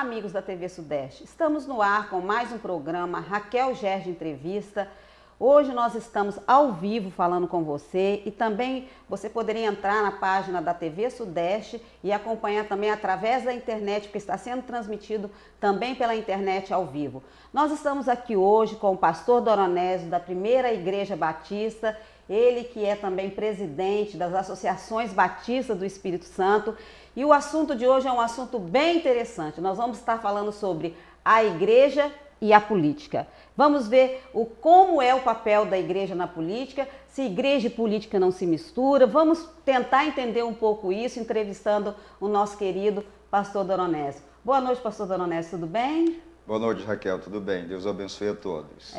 amigos da TV Sudeste. Estamos no ar com mais um programa Raquel Gerge Entrevista. Hoje nós estamos ao vivo falando com você e também você poderia entrar na página da TV Sudeste e acompanhar também através da internet, porque está sendo transmitido também pela internet ao vivo. Nós estamos aqui hoje com o pastor Doronésio da Primeira Igreja Batista, ele que é também presidente das Associações Batistas do Espírito Santo. E o assunto de hoje é um assunto bem interessante. Nós vamos estar falando sobre a igreja e a política. Vamos ver como é o papel da igreja na política, se igreja e política não se misturam. Vamos tentar entender um pouco isso, entrevistando o nosso querido pastor Doronésio. Boa noite, pastor Doronésio, tudo bem? Boa noite, Raquel, tudo bem? Deus abençoe a todos.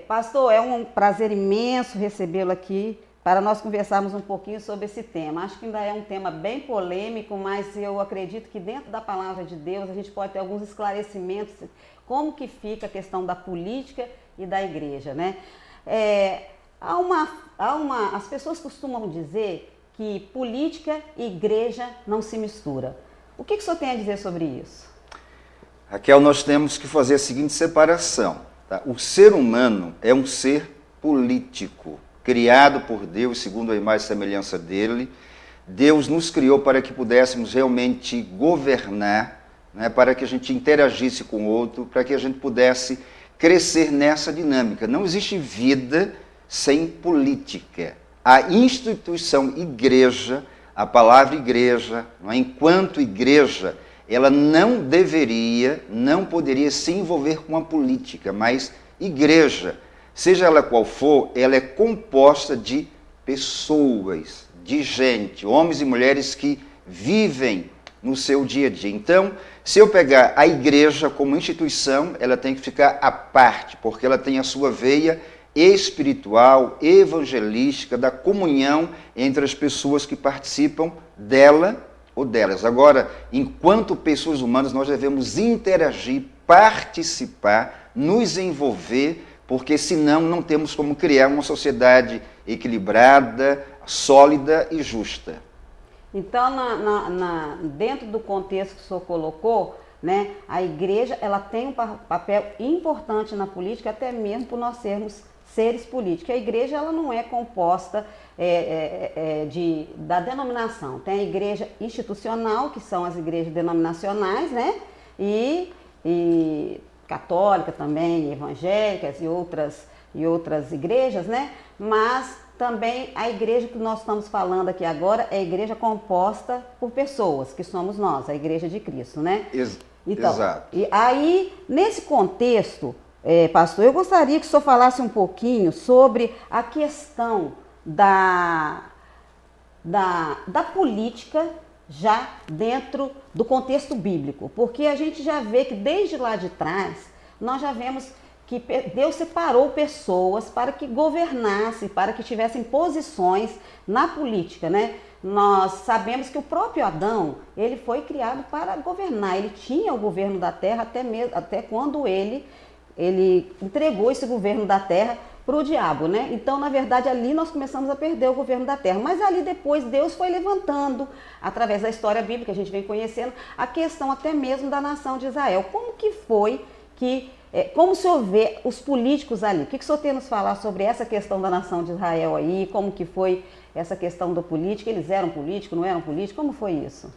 Pastor, é um prazer imenso recebê-lo aqui para nós conversarmos um pouquinho sobre esse tema. Acho que ainda é um tema bem polêmico, mas eu acredito que dentro da palavra de Deus a gente pode ter alguns esclarecimentos como que fica a questão da política e da igreja, né? As pessoas costumam dizer que política e igreja não se misturam. O que o senhor tem a dizer sobre isso? Raquel, nós temos que fazer a seguinte separação. Tá? O ser humano é um ser político, criado por Deus segundo a imagem e semelhança dele. Deus nos criou para que pudéssemos realmente governar, né, para que a gente interagisse com o outro, para que a gente pudesse crescer nessa dinâmica. Não existe vida sem política. A instituição igreja, a palavra igreja, enquanto igreja, ela não poderia se envolver com a política, mas igreja, seja ela qual for, ela é composta de pessoas, de gente, homens e mulheres que vivem no seu dia a dia. Então, se eu pegar a igreja como instituição, ela tem que ficar à parte, porque ela tem a sua veia espiritual, evangelística, da comunhão entre as pessoas que participam dela ou delas. Agora, enquanto pessoas humanas, nós devemos interagir, participar, nos envolver, porque senão não temos como criar uma sociedade equilibrada, sólida e justa. Então, dentro do contexto que o senhor colocou, né, a igreja ela tem um papel importante na política, até mesmo por nós sermos seres políticos. A igreja ela não é composta da denominação. Tem a igreja institucional, que são as igrejas denominacionais, né, e católica também, evangélicas e outras igrejas, né, mas também a igreja que nós estamos falando aqui agora é a igreja composta por pessoas, que somos nós, a igreja de Cristo, né? Exato. E aí, nesse contexto, pastor, eu gostaria que o senhor falasse um pouquinho sobre a questão da política já dentro do contexto bíblico, porque a gente já vê que desde lá de trás, nós já vemos que Deus separou pessoas para que governassem, para que tivessem posições na política, né? Nós sabemos que o próprio Adão, ele foi criado para governar, ele tinha o governo da terra até quando ele entregou esse governo da terra para o diabo, né? Então, na verdade, ali nós começamos a perder o governo da terra, mas ali depois Deus foi levantando, através da história bíblica, a gente vem conhecendo, a questão até mesmo da nação de Israel. Como que foi que... Como o senhor vê os políticos ali? O que o senhor tem a nos falar sobre essa questão da nação de Israel aí? Como que foi essa questão da política? Eles eram políticos, não eram políticos? Como foi isso?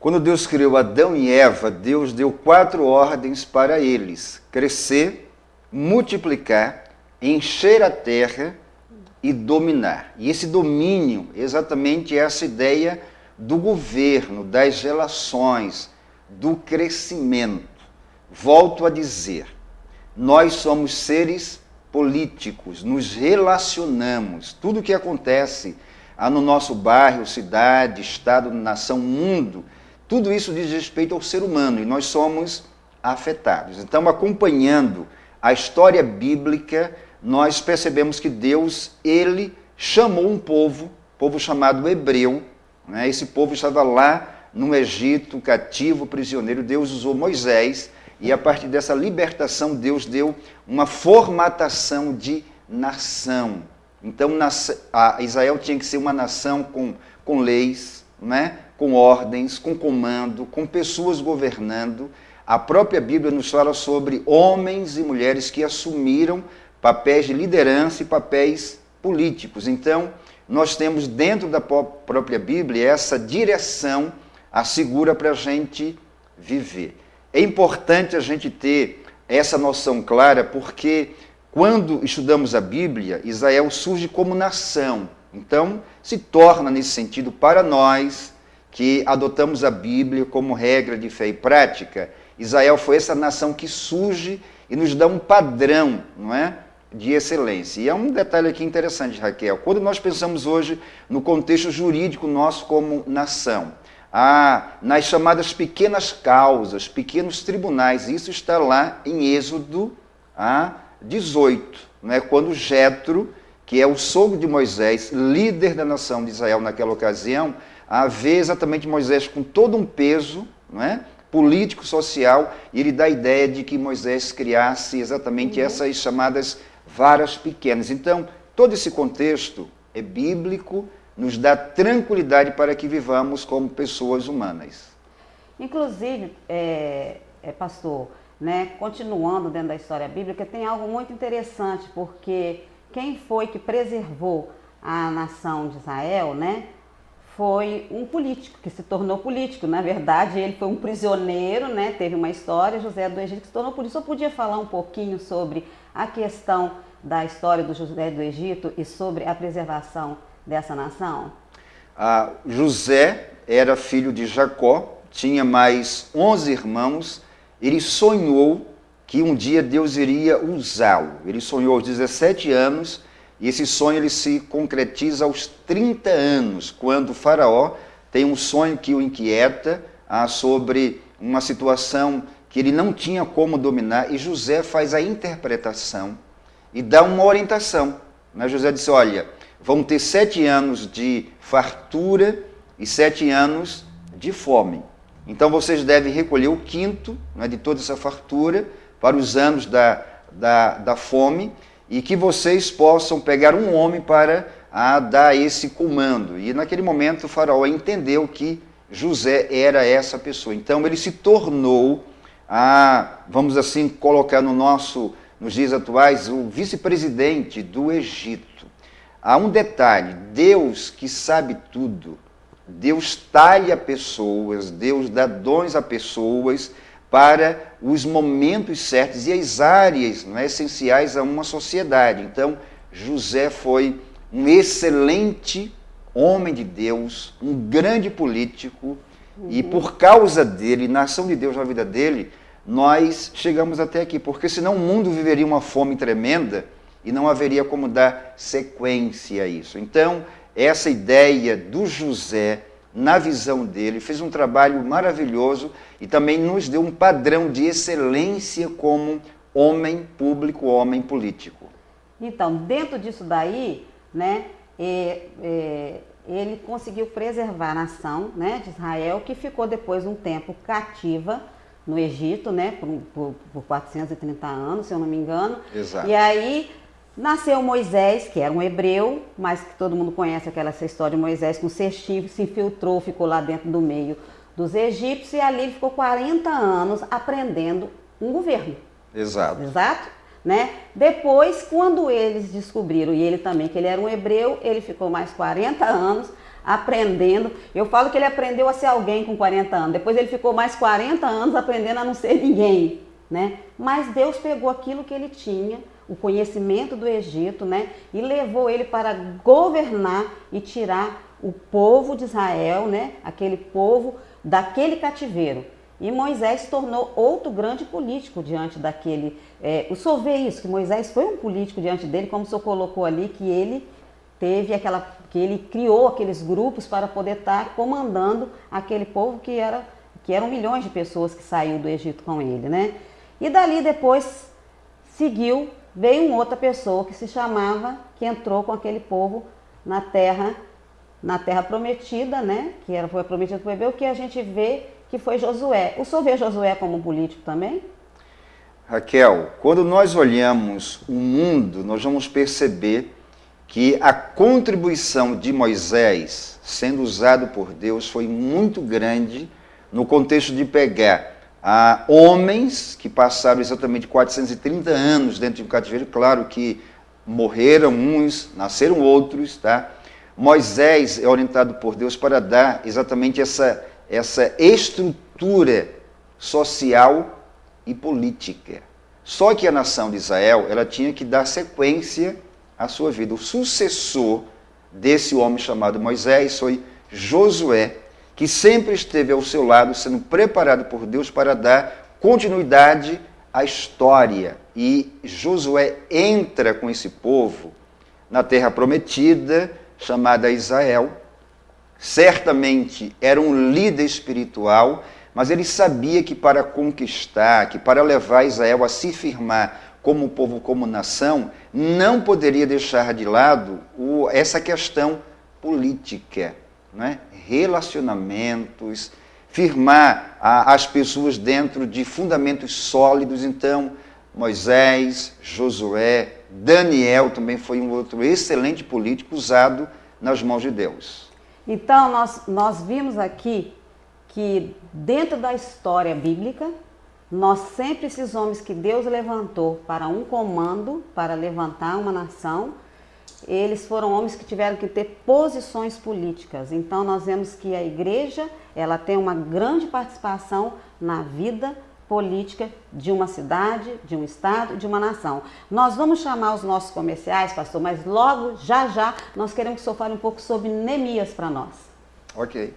Quando Deus criou Adão e Eva, Deus deu 4 ordens para eles: crescer, multiplicar, encher a terra e dominar. E esse domínio, exatamente essa ideia do governo, das relações, do crescimento. Volto a dizer, nós somos seres políticos, nos relacionamos. Tudo que acontece no nosso bairro, cidade, estado, nação, mundo, tudo isso diz respeito ao ser humano e nós somos afetados. Então, acompanhando a história bíblica, nós percebemos que Deus, ele chamou um povo chamado hebreu, né? Esse povo estava lá no Egito, cativo, prisioneiro. Deus usou Moisés e a partir dessa libertação Deus deu uma formatação de nação. Então Israel tinha que ser uma nação com leis, né? com ordens, com comando, com pessoas governando. A própria Bíblia nos fala sobre homens e mulheres que assumiram papéis de liderança e papéis políticos. Então, nós temos dentro da própria Bíblia essa direção assegura para a gente viver. É importante a gente ter essa noção clara, porque quando estudamos a Bíblia, Israel surge como nação. Então, se torna nesse sentido para nós que adotamos a Bíblia como regra de fé e prática, Israel foi essa nação que surge e nos dá um padrão, não é, de excelência. E é um detalhe aqui interessante, Raquel. Quando nós pensamos hoje no contexto jurídico nosso como nação, nas chamadas pequenas causas, pequenos tribunais, isso está lá em Êxodo 18, né, quando Jetro, que é o sogro de Moisés, líder da nação de Israel naquela ocasião, vê exatamente Moisés com todo um peso, não é, político, social, e ele dá a ideia de que Moisés criasse exatamente essas chamadas varas pequenas. Então, todo esse contexto é bíblico, nos dá tranquilidade para que vivamos como pessoas humanas. Inclusive, pastor, né, continuando dentro da história bíblica, tem algo muito interessante, porque quem foi que preservou a nação de Israel, né, foi um político, que se tornou político. Na verdade, ele foi um prisioneiro, né, teve uma história, José do Egito, que se tornou político. Só podia falar um pouquinho sobre a questão da história do José do Egito e sobre a preservação dessa nação? José era filho de Jacó, tinha mais 11 irmãos. Ele sonhou que um dia Deus iria usá-lo. Ele sonhou aos 17 anos e esse sonho ele se concretiza aos 30 anos, quando o faraó tem um sonho que o inquieta sobre uma situação que ele não tinha como dominar, e José faz a interpretação e dá uma orientação. José disse, olha, vão ter 7 anos de fartura e 7 anos de fome. Então vocês devem recolher o quinto, né, de toda essa fartura para os anos da fome, e que vocês possam pegar um homem para dar esse comando. E naquele momento o faraó entendeu que José era essa pessoa. Então ele se tornou, vamos assim colocar nos dias atuais, o vice-presidente do Egito. Há um detalhe: Deus, que sabe tudo, Deus talha pessoas, Deus dá dons a pessoas para os momentos certos e as áreas, não é, essenciais a uma sociedade. Então, José foi um excelente homem de Deus, um grande político, e por causa dele, na ação de Deus na vida dele, nós chegamos até aqui, porque senão o mundo viveria uma fome tremenda e não haveria como dar sequência a isso. Então, essa ideia do José, na visão dele, fez um trabalho maravilhoso e também nos deu um padrão de excelência como homem público, homem político. Então, dentro disso daí, né, ele conseguiu preservar a nação, né, de Israel, que ficou depois um tempo cativa no Egito, né, por 430 anos, se eu não me engano. Exato. E aí nasceu Moisés, que era um hebreu, mas que todo mundo conhece essa história de Moisés com cestinho, se infiltrou, ficou lá dentro do meio dos egípcios, e ali ele ficou 40 anos aprendendo um governo. Exato. Exato? Né? Depois, quando eles descobriram, e ele também, que ele era um hebreu, ele ficou mais 40 anos aprendendo. Eu falo que ele aprendeu a ser alguém com 40 anos. Depois ele ficou mais 40 anos aprendendo a não ser ninguém, né? Mas Deus pegou aquilo que ele tinha, o conhecimento do Egito, né, e levou ele para governar e tirar o povo de Israel, né, aquele povo, daquele cativeiro. E Moisés se tornou outro grande político diante daquele... o senhor vê isso, que Moisés foi um político diante dele, como o senhor colocou ali, que ele que ele criou aqueles grupos para poder estar comandando aquele povo que eram milhões de pessoas que saíram do Egito com ele, né? E dali depois veio uma outra pessoa que entrou com aquele povo na terra prometida, né? Foi prometida para o hebreu, que a gente vê que foi Josué. O senhor vê Josué como um político também? Raquel, quando nós olhamos o mundo, nós vamos perceber que a contribuição de Moisés, sendo usado por Deus, foi muito grande no contexto de pegar homens que passaram exatamente 430 anos dentro de um cativeiro, claro que morreram uns, nasceram outros, tá? Moisés é orientado por Deus para dar exatamente essa estrutura social e política. Só que a nação de Israel, ela tinha que dar sequência à sua vida. O sucessor desse homem chamado Moisés foi Josué, que sempre esteve ao seu lado, sendo preparado por Deus para dar continuidade à história. E Josué entra com esse povo na terra prometida, chamada Israel. Certamente era um líder espiritual, mas ele sabia que para conquistar, que para levar Israel a se firmar como povo, como nação, não poderia deixar de lado essa questão política, né? Relacionamentos, firmar as pessoas dentro de fundamentos sólidos. Então, Moisés, Josué, Daniel também foi um outro excelente político usado nas mãos de Deus. Então, nós vimos aqui que dentro da história bíblica, sempre esses homens que Deus levantou para um comando, para levantar uma nação, eles foram homens que tiveram que ter posições políticas. Então, nós vemos que a igreja, ela tem uma grande participação na vida política de uma cidade, de um estado, de uma nação. Nós vamos chamar os nossos comerciais, pastor, mas logo, já, nós queremos que o senhor fale um pouco sobre Neemias para nós. Ok.